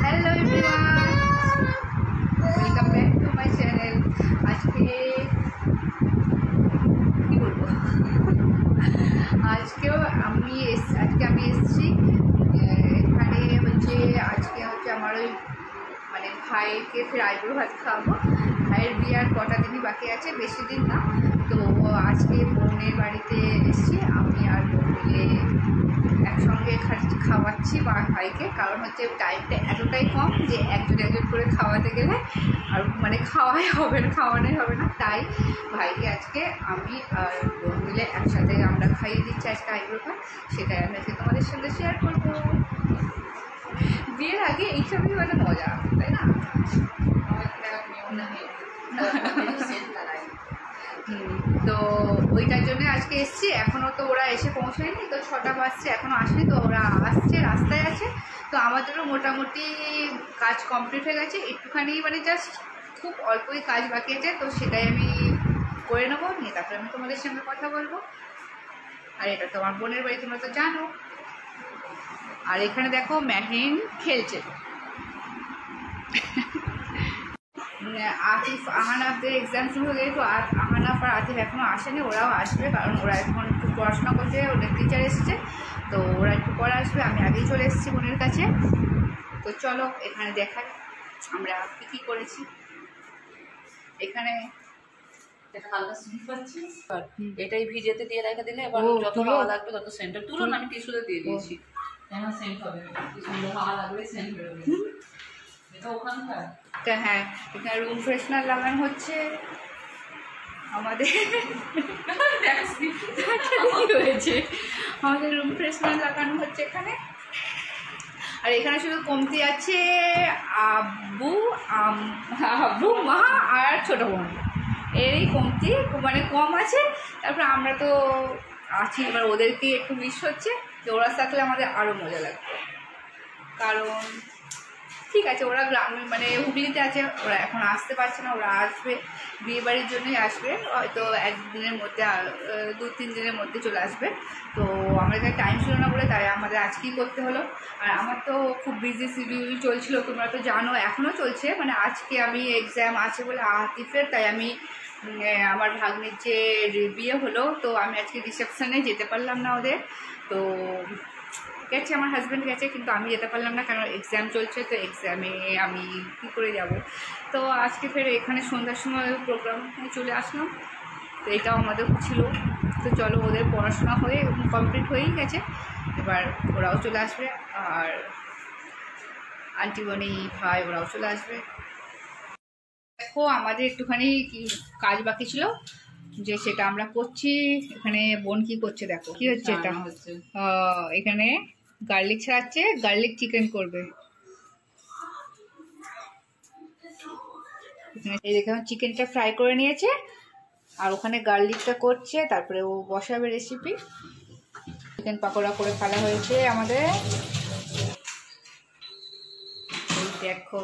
Hello everyone, welcome back to my channel. আজকে কী বলবো, আজকে আমি এসেছি এখানে আজকে আমার ওই মানে ভাইকে ফের আইবুড়ো ভাত খাওয়াবো। ভাইয়ের বিয়ার কটা দিনই বাকি আছে, বেশি দিন না। তো আজকে বোনের বাড়িতে এসেছি, আমি আর বোন মিলে একসঙ্গে খাওয়াচ্ছি ভাইকে। কারণ হচ্ছে টাইমটা এতটাই কম যে একজন করে খাওয়াতে গেলে আর মানে খাওয়ানোই হবে না। তাই ভাইকে আজকে আমি আর বোন মিলে একসাথে আমরা খাইয়ে দিচ্ছি আজকে আইবুড়ো ভাত। সেটাই আমি আজকে তোমাদের সঙ্গে শেয়ার করবো। বিয়ের আগে এইসবই মানে মজা, তাই না? তো ওইটার জন্য আজকে এসছি। এখনও তো ওরা এসে পৌঁছায়নি, তো 6টা বাজছে, এখনও আসেনি। তো ওরা আসছে, রাস্তায় আছে। তো আমাদেরও মোটামুটি কাজ কমপ্লিট হয়ে গেছে, একটুখানি মানে জাস্ট খুব অল্পই কাজ বাকি আছে। তো সেটাই আমি করে নেবো, নিয়ে তারপরে আমি তোমাদের সঙ্গে কথা বলবো। আর এটা তো আমার বোনের বাড়ি, তোমরা তো জানো। আর এখানে দেখো মেহরিন খেলছে। আতিফ আহানাফদের এক্সাম শুরু হয়ে গেছে, তো আহানাফ আর আতিফ এখনও আসেনি। ওরাও আসবে, কারণ ওরা এখন একটু পড়াশোনা করছে, ওদের টিচার এসেছে। তো ওরা একটু পরে আসবে। আমি আগেই চলে এসেছি বোনের কাছে। তো চলো এখানে দেখাই আমরা কী কী করেছি। এখানে এটাই ভিজেতে দিয়ে রেখে দিলে এবার যত হাওয়া লাগবে তত সেন্ট তুলো না, আমি টিস্যুতে দিয়ে দিয়েছি। আমার সেন্ট হবে, হাওয়া লাগবে সেন্ট বেরোবে। এটা ওখানকার। হ্যাঁ, এখানে রুম ফ্রেশনার লাগানো হচ্ছে আমাদের। হয়েছে আমাদের রুম ফ্রেশনার লাগানো হচ্ছে এখানে। আর এখানে শুধু কমতি আছে আব্বু মা আর ছোটো বোন, এরই কমতি মানে কম আছে। তারপরে আমরা তো আছি, এবার ওদেরকে একটু মিস হচ্ছে। যে ওরা থাকলে আমাদের আরও মজা লাগবে। কারণ ঠিক আছে, ওরা গ্রামে মানে হুগলিতে আছে, ওরা এখন আসতে পারছে না। ওরা আসবে, বিয়েবাড়ির জন্যই আসবে, হয়তো একদিনের মধ্যে 2-3 দিনের মধ্যে চলে আসবে। তো আমাদের টাইম ছিল না বলে তাই আমাদের আজকেই করতে হলো। আর আমার তো খুব বিজি শিডিউল চলছিল, তোমরা তো জানো, এখনও চলছে। মানে আজকে আমি এক্সাম আছে বলে আতিফের, তাই আমি আমার ভাগ্নির যে বিয়ে হলো, তো আমি আজকে রিসেপশনে যেতে পারলাম না ওদের। তো গেছে আমার হাজব্যান্ড গেছে, কিন্তু আমি যেতে পারলাম না, কারণ এক্সাম চলছে। তো এক্সামে আমি কী করে যাব। তো আজকে ফের এখানে সন্ধ্যার সময় প্রোগ্রাম চলে আসলাম। তো এটাও আমাদের ছিল। তো চলো, ওদের পড়াশোনা হয়ে কমপ্লিট হয়েই গেছে, এবার ওরাও চলে আসবে। আর আন্টি বোনি ভাই ওরাও চলে আসবে। দেখো আমাদের একটুখানি কাজ বাকি ছিল, যে সেটা আমরা করছি। এখানে বোন কি করছে দেখো, কি হচ্ছে এটা হচ্ছে এখানে গার্লিক ছাড়াচ্ছে, গার্লিক চিকেন করবে। এই দেখে চিকেনটা ফ্রাই করে নিয়েছে, আর ওখানে গার্লিকটা করছে, তারপরে ও বসাবে রেসিপি। চিকেন পাকোড়া করে ফেলা হয়েছে আমাদের। দেখো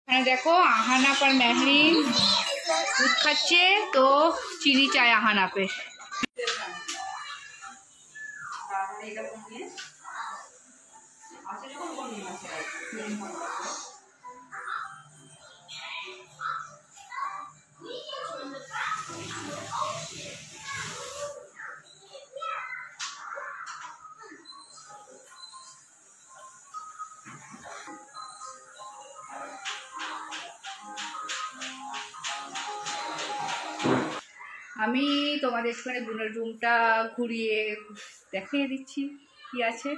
এখানে দেখো আহানাপ আর মেহরিন দুধ খাচ্ছে, তো চিনি চায় আহানাপের। আমি তোমাদের একটুখানি বোনের রুমটা ঘুরিয়ে দেখিয়ে দিচ্ছি কি আছে।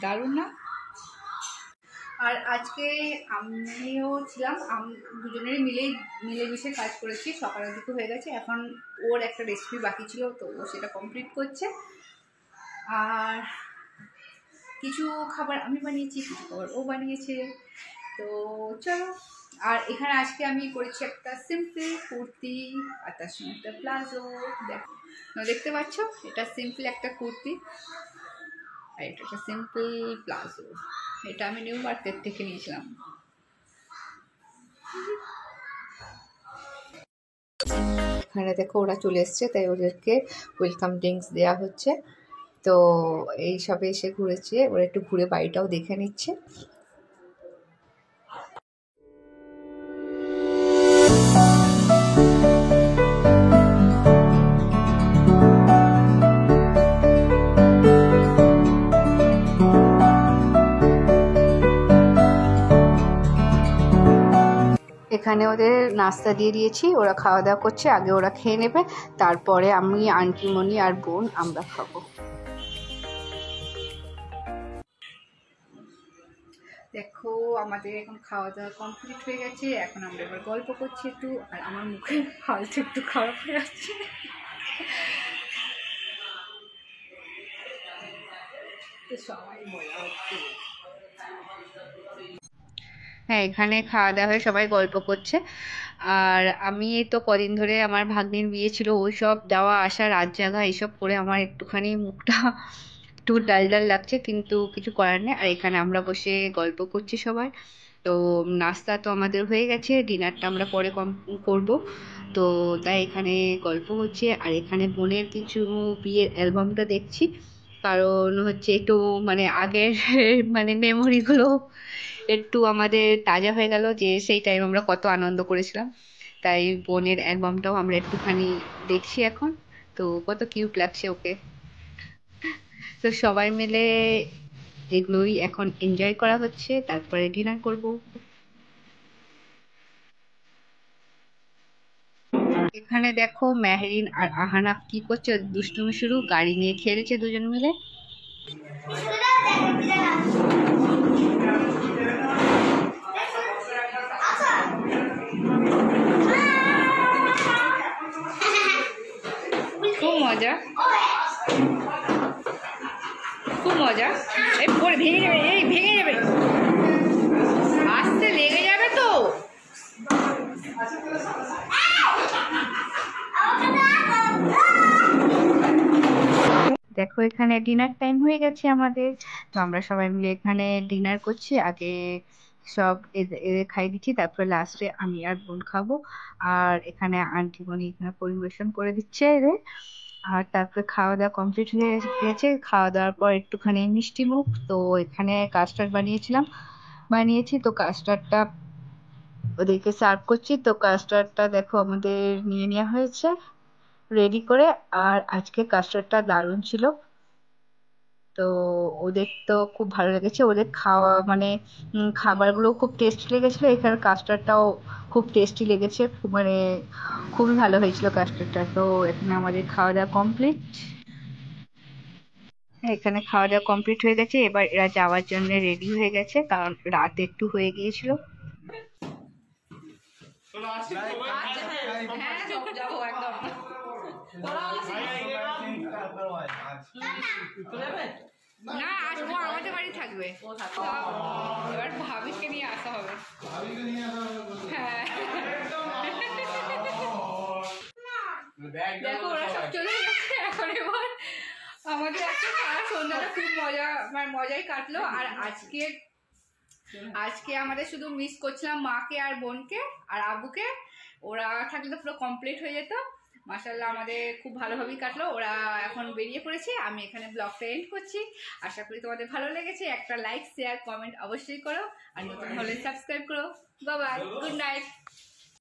দারুণ না? আর আজকে আমিও ছিলাম, দুজনেরই মিলেমিশে কাজ করেছি। সকালের দিকে হয়ে গেছে, এখন ওর একটা রেসিপি বাকি ছিল, তো ও সেটা কমপ্লিট করছে। আর কিছু খাবার আমি বানিয়েছি, কিছু খাবার ও বানিয়েছে। তো চলো। আর এখানে আজকে আমি করেছি একটা সিম্পল কুর্তি আর তার সঙ্গে একটা প্লাজো। দেখতে পাচ্ছ, এটা সিম্পল একটা কুর্তি আর এটা একটা সিম্পল প্লাজো। এটা আমি নিউ মার্কেট থেকে নিয়েছিলাম। এখানে দেখো ওরা চলে এসছে, তাই ওদেরকে ওয়েলকাম ড্রিঙ্কস দেওয়া হচ্ছে। তো এই সবে এসে ঘুরেছে, ওরা একটু ঘুরে বাড়িটাও দেখে নিচ্ছে। এখানে ওদের নাস্তা দিয়ে দিয়েছি, ওরা খাওয়া দাওয়া করছে। আগে ওরা খেয়ে নেবে, তারপরে আমি, আন্টিমণি আর বোন আমরা খাবো। দেখো আমাদের এখন খাওয়া দাওয়া কমপ্লিট হয়ে গেছে, এখন আমরা এবার গল্প করছি একটু। আর আমার মুখে হালটা একটু খারাপ হয়ে যাচ্ছে। সবাই মজা হচ্ছে। হ্যাঁ, এখানে খাওয়া দাওয়া হয়ে সবাই গল্প করছে। আর আমি তো কদিন ধরে আমার ভাগ্নির বিয়ে ছিল, ওই সব যাওয়া আসা, রাত জাগা এইসব করে আমার একটুখানি মুখটা একটু ডাল ডাল লাগছে, কিন্তু কিছু করার নেই। আর এখানে আমরা বসে গল্প করছি সবাই। তো নাস্তা তো আমাদের হয়ে গেছে, ডিনারটা আমরা পরে করব। তো তাই এখানে গল্প হচ্ছে। আর এখানে বোনের কিছু বিয়ের অ্যালবামটা দেখছি, কারণ হচ্ছে একটু মানে আগের মানে মেমোরিগুলো একটু আমাদের তাজা হয়ে গেল, যে সেই টাইম আমরা কত আনন্দ করেছিলাম। তাই বোনের অ্যালবামটাও আমরা একটুখানি দেখছি এখন। তো কত কিউট লাগছে ওকে। তো সবাই মিলে এগুলোই এখন এনজয় করা হচ্ছে, তারপরে ডিনার করব। এখানে দেখো মেহরিন আর আহানা কি করছে, দুষ্টুমি শুরু, গাড়ি নিয়ে খেলছে দুজন মিলে। খুব মজা, খুব মজা। এই পরে ভেঙে যাবে, এই ভেঙে যাবে, আস্তে লেগে যাবে তো। দেখো এখানে ডিনার টাইম হয়ে গেছে আমাদের। তো আমরা সবাই মিলে এখানে ডিনার করছি। আগে সব এদের খাইয়ে দিচ্ছি, তারপরে লাস্টে আমি আর বোন খাবো। আর এখানে আন্টি বোন এখানে পরিবেশন করে দিচ্ছে এদের। আর তারপরে খাওয়া দাওয়া কমপ্লিট হয়ে গেছে। খাওয়া দাওয়ার পর একটুখানি মিষ্টি মুখ। তো এখানে কাস্টার্ড বানিয়েছি, তো কাস্টার্ডটা ওদেরকে সার্ভ করছি। তো কাস্টার্ডটা দেখো আমাদের নিয়ে নেওয়া হয়েছে রেডি করে। আর আজকে কাস্টার্ডটা দারুণ ছিল। তো ওদের তো খুব ভালো লেগেছে, ওদের খাওয়া মানে খাবারগুলো খুব টেস্টি লেগেছিলো। এখানে কাস্টার্ডটাও খুব টেস্টি লেগেছে, মানে খুবই ভালো হয়েছিল কাস্টার্ডটা। তো এখানে আমাদের খাওয়া দাওয়া কমপ্লিট। এখানে খাওয়া দাওয়া কমপ্লিট হয়ে গেছে, এবার এরা যাওয়ার জন্য রেডি হয়ে গেছে, কারণ রাত একটু হয়ে গিয়েছিল। যাবো একদম। না, আসবো, আমাদের বাড়ি থাকবে। এবার ভাবিকে নিয়ে আসা হবে। হ্যাঁ, দেখো ওরা সব চলে গেছে। এখন এবার আমাদের একটা সারা সন্ধ্যাটা খুব মজাই কাটলো। আর আজকে আমাদের শুধু মিস করছিলাম মাকে আর বোনকে আর আব্বুকে। ওরা থাকলে তো পুরো কমপ্লিট হয়ে যেত। মাশাআল্লাহ আমাদের খুব ভালোভাবেই কাটলো। ওরা এখন বেরিয়ে পড়েছে, আমি এখানে ব্লগটা এন্ড করছি। আশা করি তোমাদের ভালো লেগেছে। একটা লাইক, শেয়ার, কমেন্ট অবশ্যই করো। আর নতুন হলে সাবস্ক্রাইব করো। Bye bye, good night.